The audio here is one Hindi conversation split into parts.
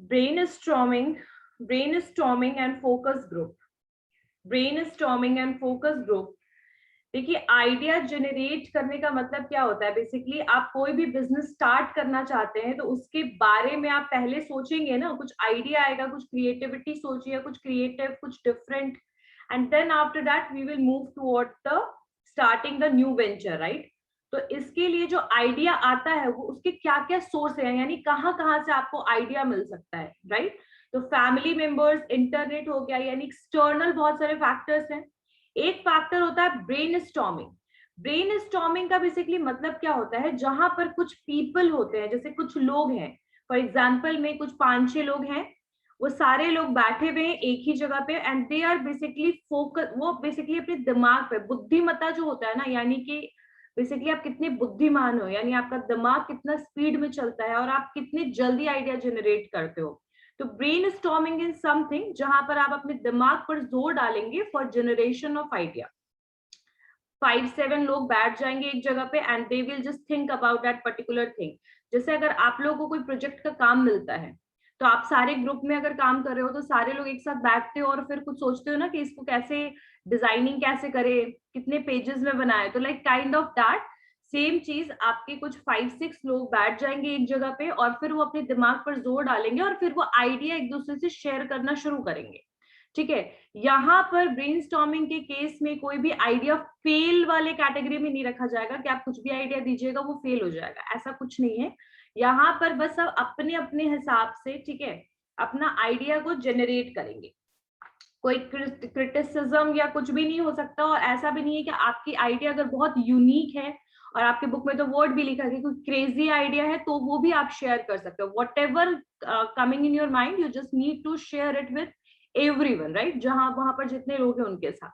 Brainstorming, brainstorming and focus group, brainstorming and focus group. देखिए, आइडिया जनरेट करने का मतलब क्या होता है? बेसिकली आप कोई भी बिजनेस स्टार्ट करना चाहते हैं तो उसके बारे में आप पहले सोचेंगे ना, कुछ आइडिया आएगा, कुछ क्रिएटिविटी सोचिए, कुछ क्रिएटिव, कुछ different, and then after that we will move toward the starting the new venture, right? तो इसके लिए जो आइडिया आता है वो उसके क्या क्या सोर्स है, यानी कहाँ कहाँ से आपको आइडिया मिल सकता है, राइट? तो फैमिली मेंबर्स, इंटरनेट हो गया, यानी एक्सटर्नल बहुत सारे फैक्टर्स हैं। एक फैक्टर होता है ब्रेनस्टॉर्मिंग। ब्रेनस्टॉर्मिंग का बेसिकली मतलब क्या होता है? जहां पर कुछ पीपल होते हैं, जैसे कुछ लोग हैं, फॉर एग्जाम्पल में कुछ 5-6 लोग हैं, वो सारे लोग बैठे हुए हैं एक ही जगह पे, and they are basically focus, वो बेसिकली अपने दिमाग पे, बुद्धिमत्ता जो होता है ना, यानी कि बेसिकली आप कितने बुद्धिमान हो, यानी आपका दिमाग कितना स्पीड में चलता है और आप कितनी जल्दी आइडिया जनरेट करते हो। तो ब्रेन स्टॉर्मिंग इज समथिंग जहां पर आप अपने दिमाग पर जोर डालेंगे फॉर जनरेशन ऑफ आइडिया। 5-7 लोग बैठ जाएंगे एक जगह पे and they will just think about that particular thing. जैसे अगर आप लोगों को कोई प्रोजेक्ट का काम मिलता है, तो आप सारे ग्रुप में अगर काम कर रहे हो तो सारे लोग एक साथ बैठते हो और फिर कुछ सोचते हो ना कि इसको कैसे डिजाइनिंग कैसे करे, कितने पेजेस में बनाए, तो like kind of that same चीज आपके कुछ 5-6 लोग बैठ जाएंगे एक जगह पे और फिर वो अपने दिमाग पर जोर डालेंगे और फिर वो आइडिया एक दूसरे से शेयर करना शुरू करेंगे। ठीक है, यहाँ पर ब्रेनस्टॉर्मिंग के केस में कोई भी आइडिया फेल वाले कैटेगरी में नहीं रखा जाएगा कि आप कुछ भी आइडिया दीजिएगा वो फेल हो जाएगा, ऐसा कुछ नहीं है। यहाँ पर बस आप अपने अपने हिसाब से, ठीक है, अपना आइडिया को जनरेट करेंगे। कोई क्रिटिसिज्म या कुछ भी नहीं हो सकता, और ऐसा भी नहीं है कि आपकी आइडिया अगर बहुत यूनिक है और आपके बुक में तो वर्ड भी लिखा है कि कोई क्रेजी आइडिया है तो वो भी आप शेयर कर सकते हो। Whatever coming in your mind, you just need to share it with everyone, right? जहां वहां पर जितने लोग हैं उनके साथ।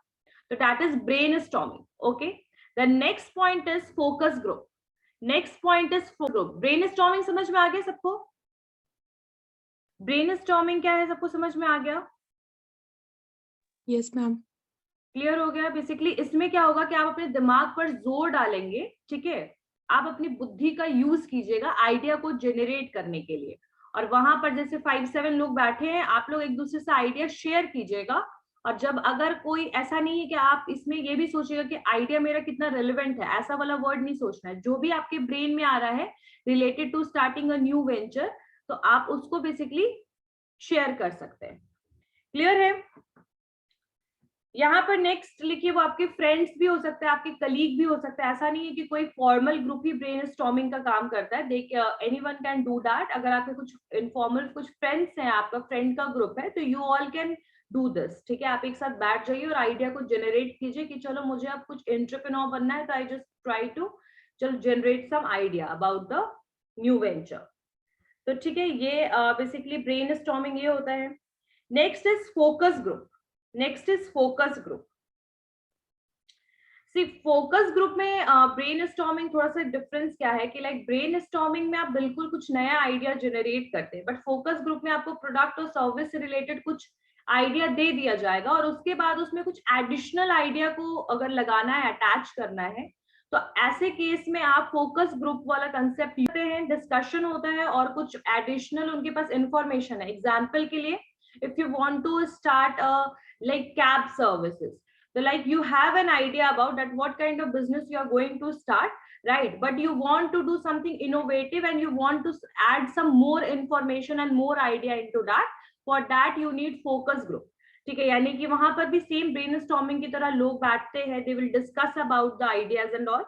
तो that is brainstorming. Okay, the next point is focus group. Next point is focus group. Brainstorming समझ में आ गया सबको? ब्रेनस्टॉर्मिंग क्या है, सबको समझ में आ गया? Yes ma'am. क्लियर हो गया? बेसिकली इसमें क्या होगा कि आप अपने दिमाग पर जोर डालेंगे, ठीक है, आप अपनी बुद्धि का यूज कीजिएगा आइडिया को जनरेट करने के लिए। और वहां पर जैसे 5-7 लोग बैठे हैं, आप लोग एक दूसरे से आइडिया शेयर कीजिएगा। और जब अगर कोई ऐसा नहीं है कि आप इसमें ये भी सोचिएगा कि आइडिया मेरा कितना रेलिवेंट है, ऐसा वाला वर्ड नहीं सोचना है। जो भी आपके ब्रेन में आ रहा है related to starting a new venture, तो आप उसको बेसिकली शेयर कर सकते हैं। क्लियर है? यहाँ पर नेक्स्ट लिखिए, वो आपके फ्रेंड्स भी हो सकते हैं, आपके कलीग भी हो सकते हैं। ऐसा नहीं है कि कोई फॉर्मल ग्रुप ही ब्रेनस्टॉर्मिंग का काम करता है। Anyone can do that. अगर आपके कुछ इनफॉर्मल कुछ फ्रेंड्स हैं, आपका फ्रेंड का ग्रुप है, तो you all can do this. ठीक है, आप एक साथ बैठ जाइए और आइडिया को जनरेट कीजिए कि चलो मुझे अब कुछ एंटरप्रेन्योर बनना है, तो आई जस्ट ट्राई टू चलो generate some idea about the new venture. तो ठीक है, ये बेसिकली ब्रेनस्टॉर्मिंग ये होता है। Next is focus group. Next is focus group. See, focus group में ब्रेनस्टॉर्मिंग थोड़ा सा डिफरेंस क्या है कि लाइक ब्रेनस्टॉर्मिंग में आप बिल्कुल कुछ नया आइडिया जनरेट करते हैं, बट फोकस ग्रुप में आपको प्रोडक्ट और सर्विस से रिलेटेड कुछ आइडिया दे दिया जाएगा और उसके बाद उसमें कुछ एडिशनल आइडिया को अगर लगाना है, अटैच करना है, तो ऐसे केस में आप फोकस ग्रुप वाला कंसेप्ट करते हैं, डिस्कशन होता है और कुछ एडिशनल उनके पास इंफॉर्मेशन है। एग्जाम्पल के लिए, if you want to start like cab services, so like you have an idea about that what kind of business you are going to start, right? But you want to do something innovative and you want to add some more information and more idea into that. For that you need focus group. ठीक है, यानी कि वहां पर भी सेम ब्रेनस्टॉर्मिंग की तरह लोग बैठते हैं, they will discuss about the ideas and all.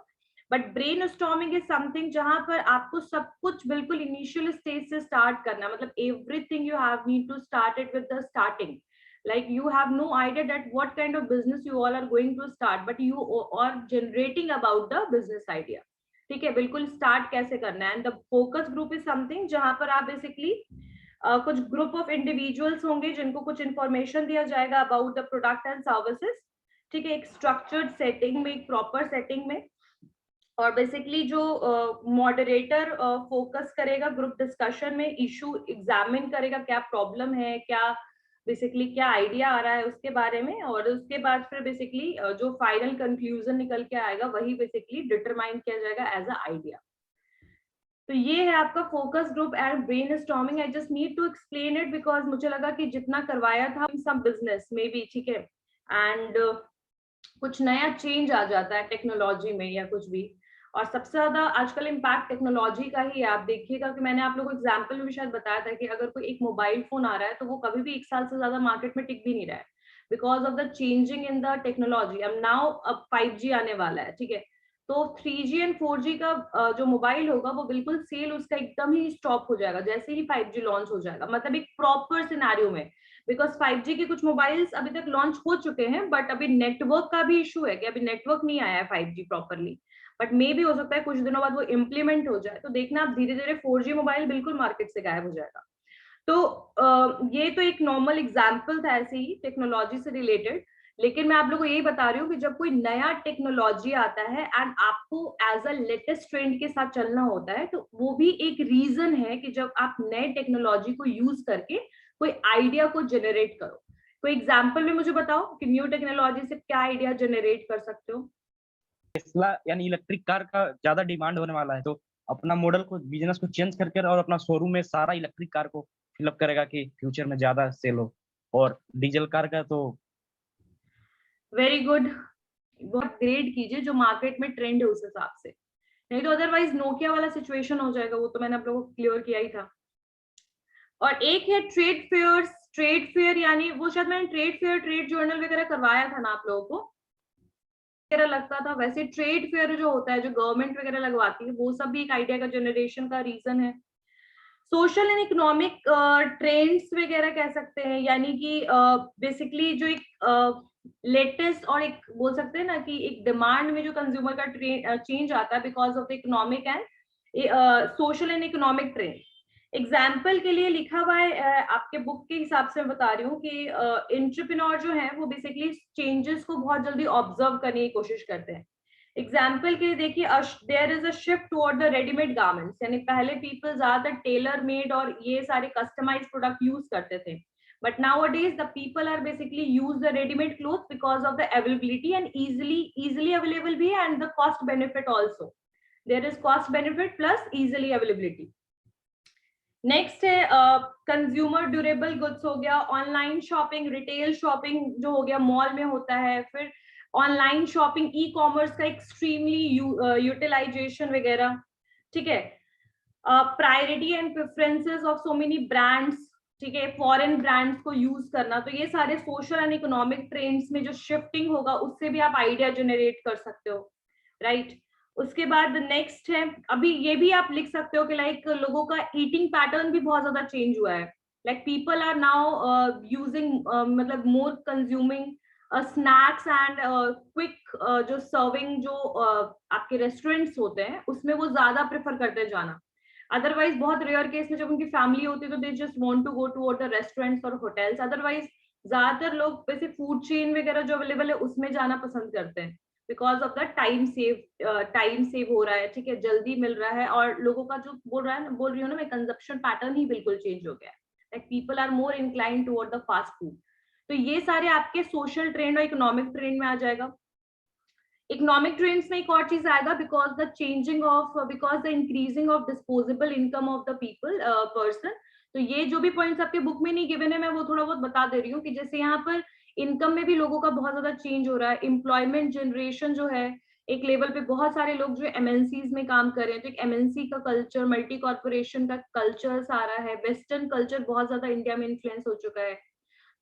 But brainstorming is something जहां पर आपको सब कुछ बिल्कुल इनिशियल स्टेज से स्टार्ट करना, मतलब everything you have need to start it with the starting. Like you have no idea that what kind of business you all are going to start, but you are generating about the business idea। ठीक है, बिल्कुल स्टार्ट कैसे करना है। And the focus group is something जहां पर आप बेसिकली कुछ ग्रुप ऑफ इंडिविजुअल्स होंगे जिनको कुछ इंफॉर्मेशन दिया जाएगा about the product and services. ठीक है, एक स्ट्रक्चर्ड सेटिंग में, एक प्रॉपर सेटिंग में। और बेसिकली जो मॉडरेटर फोकस करेगा ग्रुप डिस्कशन में, इशू एग्जामिन करेगा, क्या प्रॉब्लम है, क्या बेसिकली क्या आइडिया आ रहा है उसके बारे में, और उसके बाद फिर बेसिकली जो फाइनल कंक्लूजन निकल के आएगा वही बेसिकली डिटरमाइन किया जाएगा एज अ आइडिया। तो ये है आपका focus group and brainstorming. I just need to explain it because मुझे लगा कि जितना करवाया था सम बिजनेस में भी, ठीक है, एंड कुछ नया चेंज आ जाता है टेक्नोलॉजी में या कुछ भी, और सबसे ज्यादा आजकल इम्पैक्ट टेक्नोलॉजी का ही है। आप देखिएगा कि मैंने आप लोगों को एग्जांपल में भी शायद बताया था कि अगर कोई एक मोबाइल फोन आ रहा है तो वो कभी भी 1 साल से ज्यादा मार्केट में टिक भी नहीं रहा है, because of the changing in the technology. अब 5G आने वाला है, ठीक है, तो 3G एंड 4G का जो मोबाइल होगा वो बिल्कुल सेल उसका एकदम ही स्टॉप हो जाएगा जैसे ही 5G लॉन्च हो जाएगा, मतलब एक प्रॉपर सिनेरियो में। बिकॉज 5G के कुछ मोबाइल्स अभी तक लॉन्च हो चुके हैं, बट अभी नेटवर्क का भी इशू है कि अभी नेटवर्क नहीं आया है 5G प्रॉपरली, बट मे भी हो सकता है कुछ दिनों बाद वो इम्प्लीमेंट हो जाए, तो देखना आप धीरे धीरे 4G मोबाइल बिल्कुल मार्केट से गायब हो जाएगा। तो ये तो एक नॉर्मल एग्जाम्पल था ऐसे ही टेक्नोलॉजी से रिलेटेड, लेकिन मैं आप लोगों को यही बता रही हूँ कि जब कोई नया टेक्नोलॉजी आता है एंड आपको एज अ लेटेस्ट ट्रेंड के साथ चलना होता है, तो वो भी एक रीजन है कि जब आप नए टेक्नोलॉजी को यूज करके कोई आइडिया को जनरेट करो। कोई एग्जाम्पल में मुझे बताओ कि न्यू टेक्नोलॉजी से क्या आइडिया जनरेट कर सकते हो। टेस्ला यानी इलेक्ट्रिक कार का ज्यादा डिमांड होने वाला है, तो अपना मॉडल को, बिजनेस को चेंज करके और अपना शोरूम में सारा इलेक्ट्रिक कार को फिलअप करेगा कि फ्यूचर में ज्यादा सेल हो। और डीजल कार का तो वेरी गुड, वो अपग्रेड कीजिए जो मार्केट में ट्रेंड है उस हिसाब से, नहीं तो अदरवाइज नोकिया वाला सिचुएशन हो जाएगा। वो तो मैंने आप लोगों को क्लियर किया ही था। और एक है ट्रेड फेयर। ट्रेड फेयर यानी वो शायद मैंने ट्रेड फेयर, ट्रेड जर्नल वगैरह करवाया था ना आप लोगों को, वगैरह लगता था। वैसे ट्रेड फेयर जो होता है, जो गवर्नमेंट वगैरह लगवाती है, वो सब भी एक आइडिया का जनरेशन का रीजन है। सोशल एंड इकोनॉमिक ट्रेंड्स वगैरह कह सकते हैं, यानी कि बेसिकली जो एक लेटेस्ट और एक बोल सकते हैं ना कि एक डिमांड में जो कंज्यूमर का चेंज आता है because of the economic and social and economic trend. Example के लिए लिखा हुआ है आपके बुक के हिसाब से मैं बता रही हूँ कि एंटरप्रेन्योर जो है वो बेसिकली चेंजेस को बहुत जल्दी ऑब्जर्व करने की कोशिश करते हैं। एग्जाम्पल के लिए देखिए, there is a shift toward the readymade garments, यानी पहले पीपल ज्यादातर टेलर मेड और ये सारे कस्टमाइज प्रोडक्ट यूज करते थे, but nowadays the people are basically use the ready-made clothes because of the availability and easily available भी, and the cost benefit also, there is cost benefit plus easily availability। Next है कंज्यूमर ड्यूरेबल गुड्स हो गया, ऑनलाइन शॉपिंग, रिटेल शॉपिंग जो हो गया मॉल में होता है, फिर ऑनलाइन शॉपिंग, ई कॉमर्स का एक्सट्रीमली यूटिलाइजेशन वगैरह, ठीक है, priority and preferences of so many brands, ठीक है, फॉरेन ब्रांड्स को यूज करना। तो ये सारे सोशल एंड इकोनॉमिक ट्रेंड्स में जो शिफ्टिंग होगा उससे भी आप आइडिया जनरेट कर सकते हो, राइट। उसके बाद नेक्स्ट है, अभी ये भी आप लिख सकते हो कि लाइक लोगों का ईटिंग पैटर्न भी बहुत ज्यादा चेंज हुआ है, like people are now using मतलब more consuming snacks and quick जो सर्विंग जो आपके रेस्टोरेंट्स होते हैं उसमें वो ज्यादा प्रेफर करते हैं जाना। अदरवाइज बहुत रेयर केस में जब उनकी फैमिली होती है तो they just want to go toward the restaurants और होटल्स, अदरवाइज ज्यादातर लोग वैसे फूड चेन वगैरह जो अवेलेबल है उसमें जाना पसंद करते हैं because of the time save हो रहा है, ठीक है, जल्दी मिल रहा है, और लोगों का जो बोल रही हूँ ना मैं, कंजप्शन पैटर्न ही बिल्कुल चेंज हो गया है, like people are more incline toward the fast food. तो ये सारे आपके सोशल ट्रेंड और इकोनॉमिक ट्रेंड में आ जाएगा। इकोनॉमिक ट्रेंड्स में एक और चीज आएगा, because the increasing of disposable income of the people person. तो ये जो भी पॉइंट्स आपके बुक में नहीं गिवन है मैं वो थोड़ा बहुत बता दे रही हूँ कि जैसे यहाँ पर इनकम में भी लोगों का बहुत ज्यादा चेंज हो रहा है, एम्प्लॉयमेंट जनरेशन जो है एक लेवल पे बहुत सारे लोग जो एमएनसीज में काम कर रहे हैं, तो एक एमएनसी का कल्चर, मल्टी कॉर्पोरेशन का कल्चर सारा है, वेस्टर्न कल्चर बहुत ज्यादा इंडिया में इन्फ्लुएंस हो चुका है।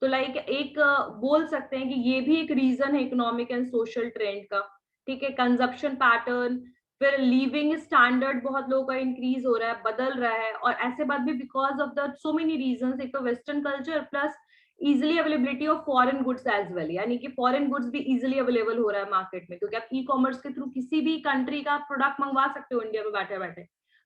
तो लाइक एक बोल सकते हैं कि ये भी एक रीजन है इकोनॉमिक एंड सोशल ट्रेंड का, ठीक है। कंजप्शन पैटर्न, फिर लिविंग स्टैंडर्ड बहुत लोगों का इंक्रीज हो रहा है, बदल रहा है, और ऐसे बात भी because of the so many reasons, एक तो western culture plus easily availability of foreign goods as well, यानी कि फॉरेन गुड्स भी इजिली अवेलेबल हो रहा है मार्केट में, क्योंकि आप ई कॉमर्स के थ्रू किसी भी कंट्री का प्रोडक्ट मंगवा सकते हो इंडिया में बैठे बैठे।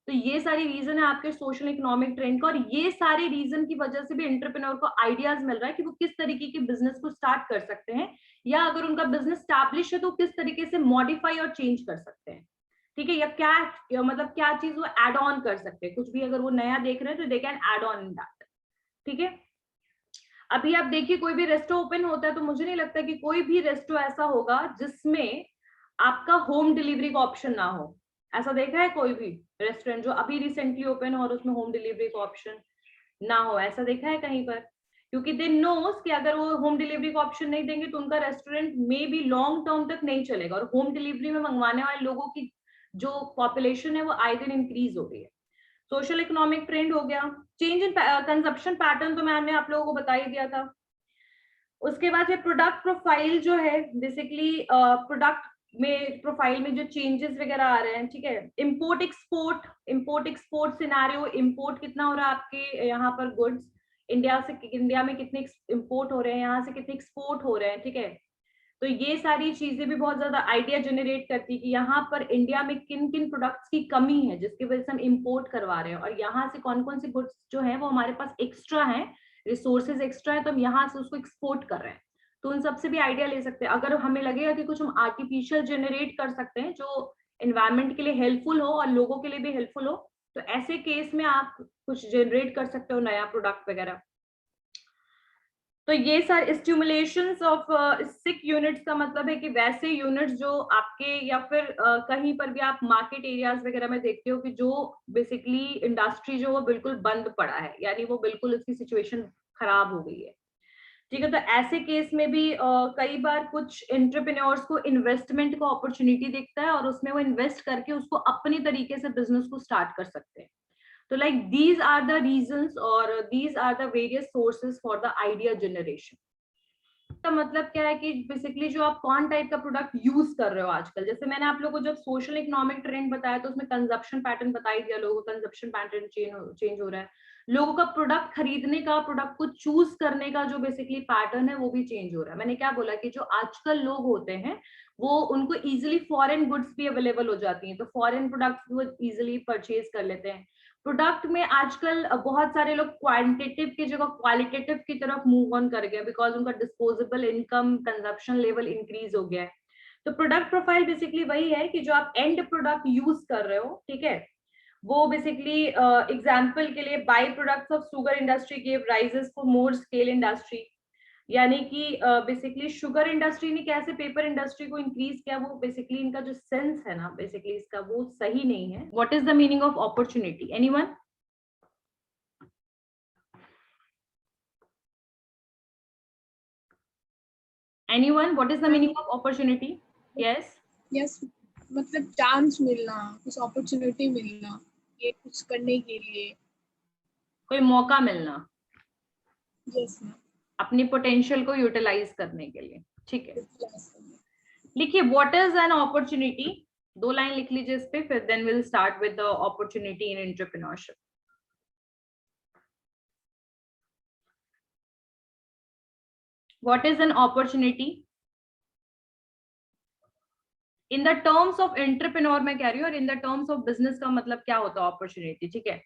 तो ये सारी रीजन है आपके सोशल इकोनॉमिक ट्रेंड का, और ये सारे रीजन की वजह से भी एंटरप्रेन्योर को आइडियाज मिल रहा है कि वो किस तरीके के बिजनेस को स्टार्ट कर सकते हैं, या अगर उनका बिजनेस स्टैब्लिश है तो किस तरीके से मॉडिफाई और चेंज कर सकते हैं, ठीक है, या क्या मतलब क्या चीज वो एड ऑन कर सकते हैं, कुछ भी अगर वो नया देख रहे हैं तो they can add on in that, ठीक है। अभी आप देखिए कोई भी रेस्टो ओपन होता है तो मुझे नहीं लगता कि कोई भी रेस्टो ऐसा होगा जिसमें आपका होम डिलीवरी का ऑप्शन ना हो, ऐसा देखा है कोई भी रेस्टोरेंट जो अभी रिसेंटली ओपन हो और उसमें होम डिलीवरी का ऑप्शन ना हो? ऐसा देखा है कहीं पर? क्योंकि दे नोस कि अगर वो होम डिलीवरी का ऑप्शन नहीं देंगे तो उनका रेस्टोरेंट में भी लॉन्ग टर्म तक नहीं चलेगा, और होम डिलीवरी में मंगवाने वाले लोगों की जो पॉपुलेशन है वो आए दिन इंक्रीज हो रही है। सोशल इकोनॉमिक ट्रेंड हो गया, चेंज इन कंजप्शन पैटर्न तो मैंने आप लोगों को बता ही दिया था। उसके बाद ये प्रोडक्ट प्रोफाइल जो है, बेसिकली प्रोडक्ट में प्रोफाइल में जो चेंजेस वगैरह आ रहे हैं, ठीक है। इम्पोर्ट एक्सपोर्ट सिनेरियो, इम्पोर्ट कितना हो रहा है आपके यहाँ पर गुड्स, इंडिया में कितने इम्पोर्ट हो रहे हैं, यहाँ से कितने एक्सपोर्ट हो रहे हैं, ठीक है। तो ये सारी चीजें भी बहुत ज्यादा आइडिया जनरेट करती है कि यहाँ पर इंडिया में किन किन प्रोडक्ट्स की कमी है जिसकी वजह से हम इम्पोर्ट करवा रहे हैं, और यहाँ से कौन कौन से गुड्स जो है वो हमारे पास एक्स्ट्रा है, रिसोर्सेज एक्स्ट्रा है, तो हम यहाँ से उसको एक्सपोर्ट कर रहे हैं। तो उन सबसे भी आइडिया ले सकते हैं। अगर हमें लगेगा कि कुछ हम आर्टिफिशियल जनरेट कर सकते हैं जो एनवायरमेंट के लिए हेल्पफुल हो और लोगों के लिए भी हेल्पफुल हो, तो ऐसे केस में आप कुछ जनरेट कर सकते हो नया प्रोडक्ट वगैरह। तो ये सारे स्टिमुलेशंस ऑफ सिक यूनिट्स का मतलब है कि वैसे यूनिट्स जो आपके या फिर कहीं पर भी आप मार्केट एरियाज वगैरह में देखते हो कि जो बेसिकली इंडस्ट्री जो वो बिल्कुल बंद पड़ा है, यानी वो बिल्कुल उसकी सिचुएशन खराब हो गई है, ठीक है। तो ऐसे केस में भी कई बार कुछ एंटरप्रेन्योर्स को इन्वेस्टमेंट को अपॉर्चुनिटी दिखता है और उसमें वो इन्वेस्ट करके उसको अपनी तरीके से बिजनेस को स्टार्ट कर सकते हैं। तो like these are the reasons or these are the various sources for the idea generation. तो मतलब क्या है कि बेसिकली जो आप कौन टाइप का प्रोडक्ट यूज कर रहे हो आजकल, जैसे मैंने आप लोगों को जब सोशल इकोनॉमिक ट्रेंड बताया तो उसमें कंजप्शन पैटर्न बता ही दिया, लोगों का कंजप्शन पैटर्न चेंज हो रहा है, लोगों का प्रोडक्ट खरीदने का, प्रोडक्ट को चूज करने का जो बेसिकली पैटर्न है वो भी चेंज हो रहा है। मैंने क्या बोला कि जो आजकल लोग होते हैं वो उनको इजिली फॉरेन गुड्स भी अवेलेबल हो जाती हैं, तो फॉरेन प्रोडक्ट्स वो इजिली परचेज कर लेते हैं। प्रोडक्ट में आजकल बहुत सारे लोग क्वांटिटेटिव की जगह क्वालिटेटिव की तरफ मूव ऑन कर गए, बिकॉज उनका disposable income, consumption level increase हो गया है। तो प्रोडक्ट प्रोफाइल बेसिकली वही है कि जो आप एंड प्रोडक्ट यूज कर रहे हो, ठीक है, वो बेसिकली एग्जांपल के लिए by products of sugar industry give rises for more scale industry, यानी कि बेसिकली शुगर इंडस्ट्री ने कैसे पेपर इंडस्ट्री को इंक्रीज किया, वो बेसिकली इनका जो सेंस है ना बेसिकली इसका वो सही नहीं है। What is the meaning of opportunity? Anyone? Anyone, what is the meaning of opportunity? Yes yes, मतलब चांस मिलना, कुछ अपॉर्चुनिटी मिलना, ये कुछ करने के लिए, कोई मौका मिलना, यस मैम, अपनी पोटेंशियल को यूटिलाइज करने के लिए, ठीक है। क्लास करने। लिखिए what is an opportunity, 2 line लिख लीजिए इस पे, फिर then will start with the opportunity in entrepreneurship. What is an opportunity? In the terms of entrepreneur मैं कह रही हूँ, और in the terms of business का मतलब क्या होता है अपॉर्चुनिटी, ठीक है।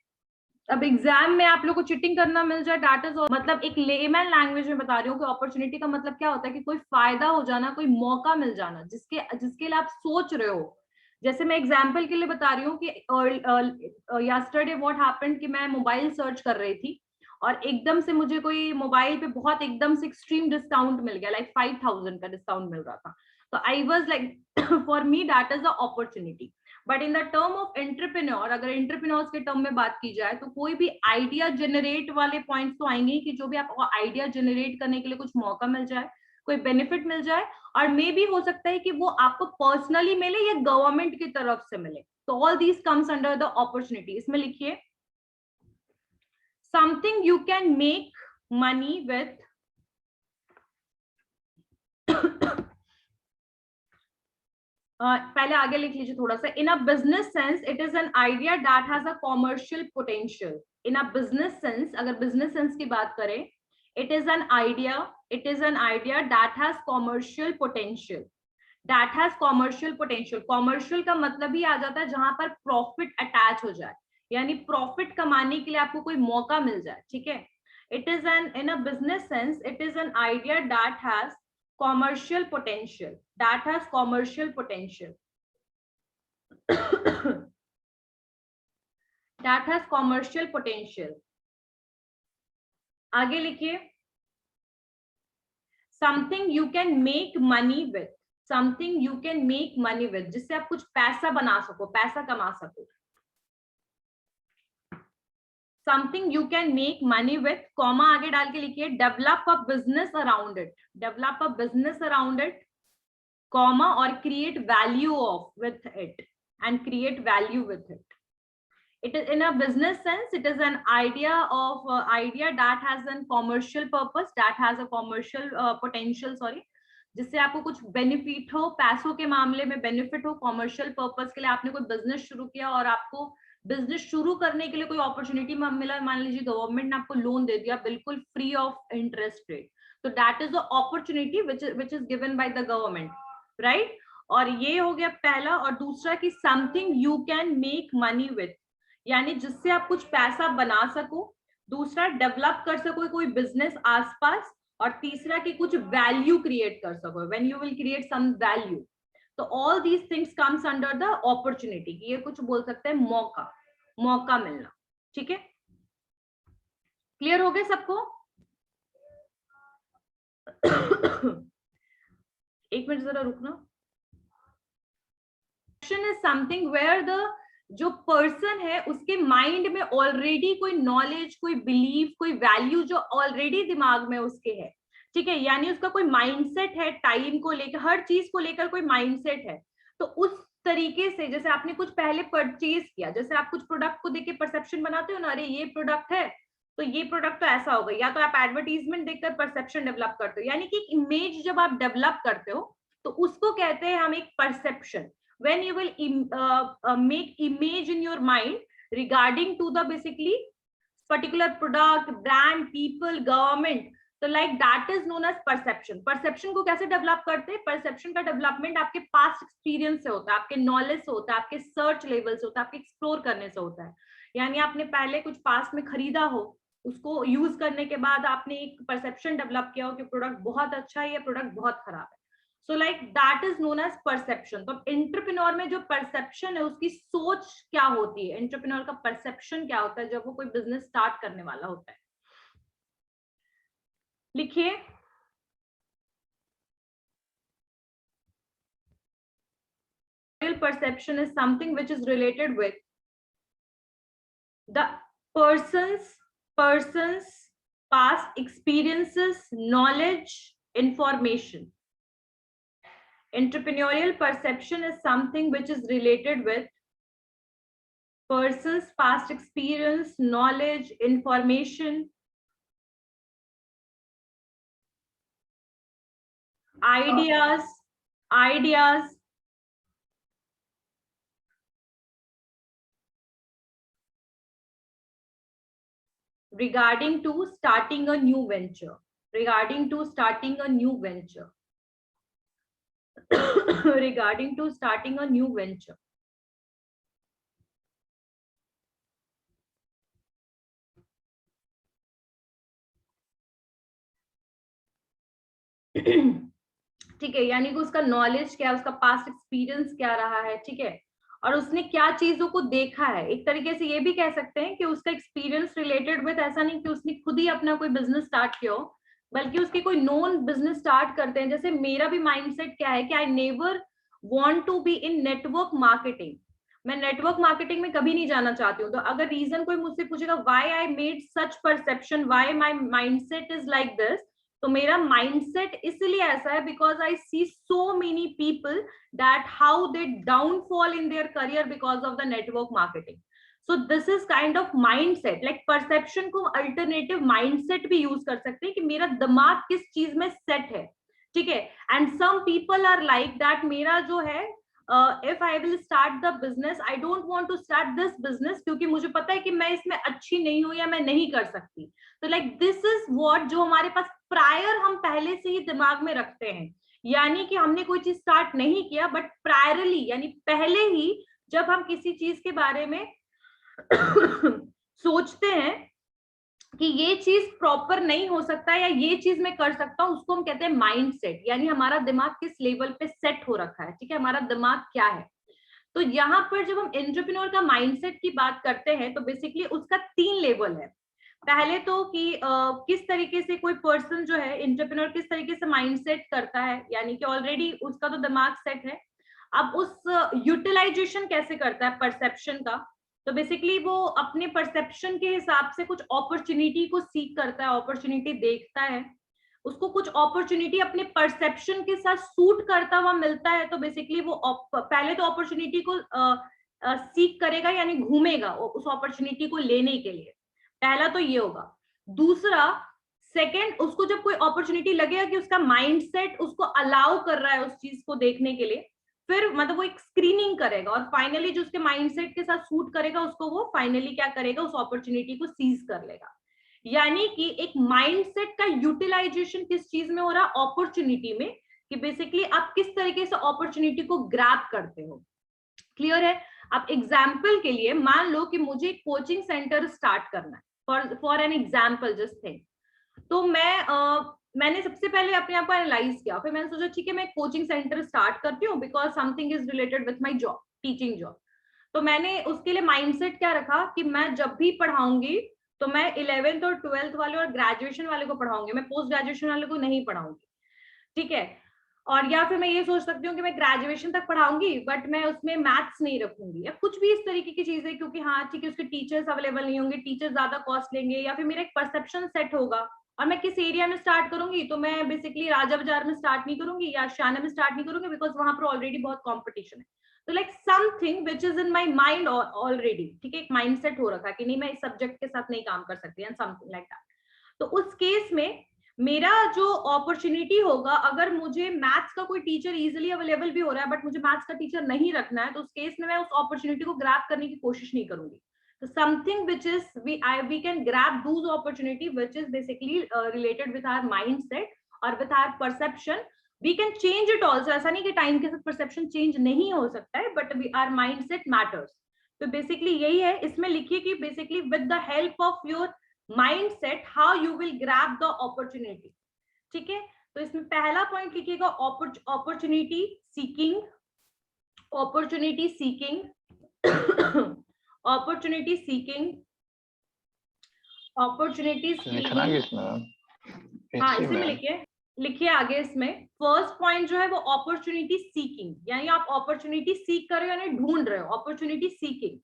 अब एग्जाम में आप लोग को चिटिंग करना मिल जाए, दैट इज मतलब एक लेमैन लैंग्वेज में बता रही हूँ कि अपॉर्चुनिटी का मतलब क्या होता है कि कोई फायदा हो जाना, कोई मौका मिल जाना जिसके लिए आप सोच रहे हो। जैसे मैं एग्जाम्पल के लिए बता रही हूँ कि यस्टरडे व्हाट हैपेंड कि मैं मोबाइल सर्च कर रही थी और एकदम से मुझे कोई मोबाइल पे बहुत एकदम से एक्सट्रीम डिस्काउंट मिल गया, लाइक 5000 का डिस्काउंट मिल रहा था। तो I was like for me that is a opportunity. But in the term of entrepreneur, अगर एंटरप्रेन्योर्स के टर्म में बात की जाए तो कोई भी आइडिया जनरेट वाले पॉइंट्स तो आएंगे कि जो भी आपको आइडिया जनरेट करने के लिए कुछ मौका मिल जाए, कोई बेनिफिट मिल जाए, और मे भी हो सकता है कि वो आपको पर्सनली मिले या गवर्नमेंट की तरफ से मिले। तो all these comes under the opportunity. इसमें लिखिए something you can make money with पहले आगे लिख लीजिए थोड़ा सा। In a business sense it is an idea that has a commercial potential. In a business sense, अगर बिजनेस सेंस की बात करें, it is an idea that has commercial potential. That has commercial potential, commercial का मतलब ही आ जाता है जहां पर प्रॉफिट अटैच हो जाए, यानी प्रॉफिट कमाने के लिए आपको कोई मौका मिल जाए, ठीक है। It is N in a business sense it is an idea that has commercial potential, that has commercial potential that has commercial potential। आगे लिखिए something you can make money with, something you can make money with, जिससे आप कुछ पैसा बना सको, पैसा कमा सको। Something you can make money with, comma आगे डाल के लिखिए, develop a business around it, develop a business around it, comma, और create value of with it, and create value with it. It is in a business sense, it is an idea that has a commercial purpose, that has a commercial potential, sorry, जिससे आपको कुछ बेनिफिट हो, पैसों के मामले में बेनिफिट हो, कॉमर्शियल पर्पस के लिए आपने कोई बिजनेस शुरू किया और आपको बिजनेस शुरू करने के लिए कोई अपॉर्चुनिटी मिला, मान लीजिए गवर्नमेंट ने आपको लोन दे दिया बिल्कुल फ्री ऑफ इंटरेस्ट रेट, तो that is the opportunity which is given by the government, right. और ये हो गया पहला। और दूसरा कि something you can make money with, यानी जिससे आप कुछ पैसा बना सको। दूसरा डेवलप कर सको कोई बिजनेस आसपास। और तीसरा कि कुछ वैल्यू क्रिएट कर सको, when you will create some value. तो all these things comes under the opportunity, ये कुछ बोल सकते हैं मौका, मौका मिलना। ठीक है, क्लियर हो गए सबको? एक मिनट जरा रुकना। is something where the जो पर्सन है उसके माइंड में ऑलरेडी कोई नॉलेज, कोई बिलीव, कोई वैल्यू जो ऑलरेडी दिमाग में उसके है। ठीक है, यानी उसका कोई माइंडसेट है, टाइम को लेकर, हर चीज को लेकर कोई माइंडसेट है। तो उस तरीके से जैसे आपने कुछ पहले परचेज किया, जैसे आप कुछ प्रोडक्ट को देख के परसेप्शन बनाते हो ना, अरे ये प्रोडक्ट है तो ये प्रोडक्ट तो ऐसा होगा, या तो आप एडवर्टीजमेंट देखकर परसेप्शन डेवलप करते हो, यानी कि इमेज जब आप डेवलप करते हो तो उसको कहते हैं हम एक perception. When you will make image in your mind regarding to the basically particular product, brand, people, government, तो like that is known as perception. Perception को कैसे डेवलप करते हैं? परसेप्शन का डेवलपमेंट आपके पास्ट एक्सपीरियंस से होता है, आपके नॉलेज से होता है, आपके सर्च लेवल से होता है, आपके एक्सप्लोर करने से होता है। यानी आपने पहले कुछ पास्ट में खरीदा हो, उसको यूज करने के बाद आपने एक परसेप्शन डेवलप किया हो कि प्रोडक्ट बहुत अच्छा है या प्रोडक्ट बहुत खराब है। So like that is known as perception. तो एंटरप्रेन्योर में जो परसेप्शन है उसकी सोच क्या होती है, एंटरप्रेन्योर का परसेप्शन क्या होता है जब वो कोई बिजनेस स्टार्ट करने वाला होता है। लिखिए, perception is something which is related with the person's past experiences, knowledge, information. Entrepreneurial perception is something which is related with person's past experience, knowledge, information, ideas regarding to starting a new venture, regarding to starting a new venture. regarding to starting a new venture. ठीक है, यानी कि उसका नॉलेज क्या है, उसका पास्ट एक्सपीरियंस क्या रहा है, ठीक है, और उसने क्या चीजों को देखा है। एक तरीके से ये भी कह सकते हैं कि उसका एक्सपीरियंस रिलेटेड विद, ऐसा नहीं कि उसने खुद ही अपना कोई बिजनेस स्टार्ट किया हो, बल्कि उसके कोई नॉन बिजनेस स्टार्ट करते हैं। जैसे मेरा भी माइंडसेट क्या है कि I never want to be in network marketing, मैं नेटवर्क मार्केटिंग में कभी नहीं जाना चाहती हूँ। तो अगर रीजन कोई मुझसे पूछेगा why I made such perception, why my mindset is like this, तो मेरा माइंडसेट इसलिए ऐसा है because I see so many people that how they downfall in their career because of the network marketing. So this is kind of mindset, like perception को alternative mindset भी use कर सकते हैं कि मेरा दिमाग किस चीज में set है, ठीक है। And some people are like that, मेरा जो है if I will start the business, I don't want to start this business क्योंकि मुझे पता है कि मैं इसमें अच्छी नहीं हूँ या मैं नहीं कर सकती। तो like this is what जो हमारे पास प्रायर हम पहले से ही दिमाग में रखते हैं, यानी कि हमने कोई चीज स्टार्ट नहीं किया बट प्रायरली यानी पहले ही जब हम किसी चीज के बारे में सोचते हैं कि ये चीज प्रॉपर नहीं हो सकता या ये चीज मैं कर सकता हूं, उसको हम कहते हैं माइंडसेट, यानी हमारा दिमाग किस लेवल पे सेट हो रखा है, ठीक है, हमारा दिमाग क्या है। तो यहाँ पर जब हम एंटरप्रेन्योर का माइंडसेट की बात करते हैं तो बेसिकली उसका 3 लेवल है। पहले तो कि किस तरीके से कोई पर्सन जो है एंटरप्रेन्योर किस तरीके से माइंडसेट करता है, यानी कि ऑलरेडी उसका तो दिमाग सेट है, अब उस यूटिलाइजेशन कैसे करता है परसेप्शन का। तो बेसिकली वो अपने परसेप्शन के हिसाब से कुछ अपॉर्चुनिटी को सीख करता है, अपॉर्चुनिटी देखता है, उसको कुछ अपॉर्चुनिटी अपने परसेप्शन के साथ सूट करता हुआ मिलता है, तो बेसिकली वो पहले तो अपॉर्चुनिटी को सीख करेगा, यानी घूमेगा उस अपॉर्चुनिटी को लेने के लिए। पहला तो ये होगा। दूसरा, सेकंड, उसको जब कोई अपॉर्चुनिटी लगेगा कि उसका माइंडसेट उसको अलाउ कर रहा है उस चीज को देखने के लिए, फिर मतलब वो एक स्क्रीनिंग करेगा और फाइनली जो उसके माइंडसेट के साथ सूट करेगा उसको वो फाइनली क्या करेगा, उस अपॉर्चुनिटी को सीज कर लेगा। यानी कि एक माइंडसेट का यूटिलाइजेशन किस चीज में हो रहा है, अपॉर्चुनिटी में, कि बेसिकली आप किस तरीके से अपॉर्चुनिटी को ग्रैब करते हो। क्लियर है? आप एग्जाम्पल के लिए मान लो कि मुझे एक कोचिंग सेंटर स्टार्ट करना है, for an example just think. तो मैंने सबसे पहले अपने आप को एनालाइज किया, फिर मैंने सोचा ठीक है मैं कोचिंग सेंटर स्टार्ट करती हूँ because something is related with my job, teaching job. तो मैंने उसके लिए माइंडसेट क्या रखा कि मैं जब भी पढ़ाऊंगी तो मैं 11th और 12th वाले और ग्रेजुएशन वाले को पढ़ाऊंगी, मैं पोस्ट ग्रेजुएशन वाले को नहीं पढ़ाऊंगी। ठीक है? और या फिर मैं ये सोच सकती हूँ कि मैं ग्रेजुएशन तक पढ़ाऊंगी बट मैं उसमें मैथ्स नहीं रखूंगी, या कुछ भी इस तरीके की चीजें, क्योंकि हाँ ठीक है उसके टीचर्स अवेलेबल नहीं होंगे, टीचर्स ज्यादा कॉस्ट लेंगे, या फिर मेरा एक परसेप्शन सेट होगा। और मैं किस एरिया में स्टार्ट करूंगी, तो मैं बेसिकली राजा बाजार में स्टार्ट नहीं करूंगी या शाना में स्टार्ट नहीं करूंगी बिकॉज वहां पर ऑलरेडी बहुत कॉम्पिटिशन है। तो like something which is in my mind already, ठीक है, एक माइंड सेट हो रखा कि नहीं मैं इस सब्जेक्ट के साथ नहीं काम कर सकती, एंड समथिंग लाइक दैट। तो उस केस में मेरा जो अपॉर्चुनिटी होगा, अगर मुझे मैथ्स का कोई टीचर इजीली अवेलेबल भी हो रहा है बट मुझे मैथ्स का टीचर नहीं रखना है, तो उस केस में मैं उस अपॉर्चुनिटी को ग्रैब करने की कोशिश नहीं करूंगी। So something which is we can grab those opportunity which is basically related with our mindset or with our perception. We can change it also. ऐसा नहीं कि टाइम के साथ perception change नहीं हो सकता है, but our mindset matters. तो basically यही है, इसमें लिखिए कि basically with the help of your mindset how you will grab the opportunity. ठीक है? तो इसमें पहला पॉइंट लिखिएगा opportunity seeking, opportunity seeking, opportunity seeking, opportunity seeking। हाँ इसी में लिखिए आगे इसमें फर्स्ट पॉइंट जो है वो अपॉर्चुनिटी सीकिंग, यानी आप अपॉर्चुनिटी सीख कर रहे हो, यानी ढूंढ रहे हो, अपॉर्चुनिटी सीकिंग।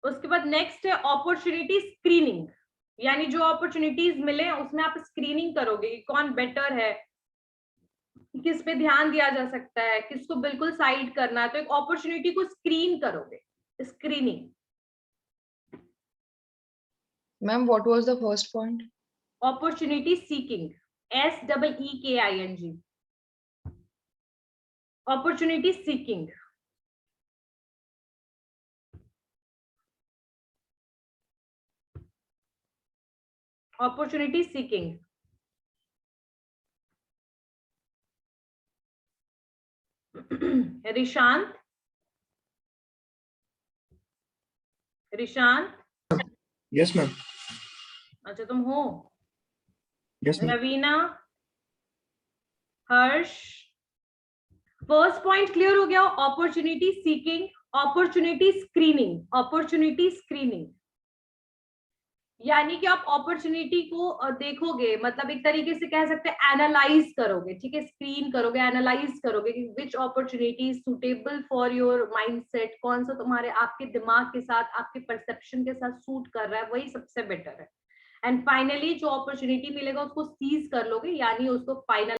उसके बाद नेक्स्ट है अपॉर्चुनिटी स्क्रीनिंग, यानी जो अपॉर्चुनिटीज मिले उसमें आप स्क्रीनिंग करोगे कि कौन बेटर है, किस पे ध्यान दिया जा सकता है, किसको बिल्कुल साइड करना है, तो एक अपॉर्चुनिटी को स्क्रीन करोगे, screening. Ma'am what was the first point? Opportunity seeking, SEEKING, opportunity seeking. Opportunity seeking. Rishant, Rishant. Yes ma'am. अच्छा तुम हो? Yes ma'am. Raveena, Harsh. First point clear हो गया, opportunity seeking, opportunity screening, opportunity screening. यानी कि आप अपॉर्चुनिटी को देखोगे, मतलब एक तरीके से कह सकते हैं एनालाइज करोगे, ठीक है, स्क्रीन करोगे, एनालाइज करोगे कि which opportunity is suitable for your mindset, कौन सा तुम्हारे आपके दिमाग के साथ, आपके परसेप्शन के साथ सूट कर रहा है, वही सबसे बेटर है। एंड फाइनली जो अपॉर्चुनिटी मिलेगा उसको सीज कर लोगे, यानी उसको फाइनल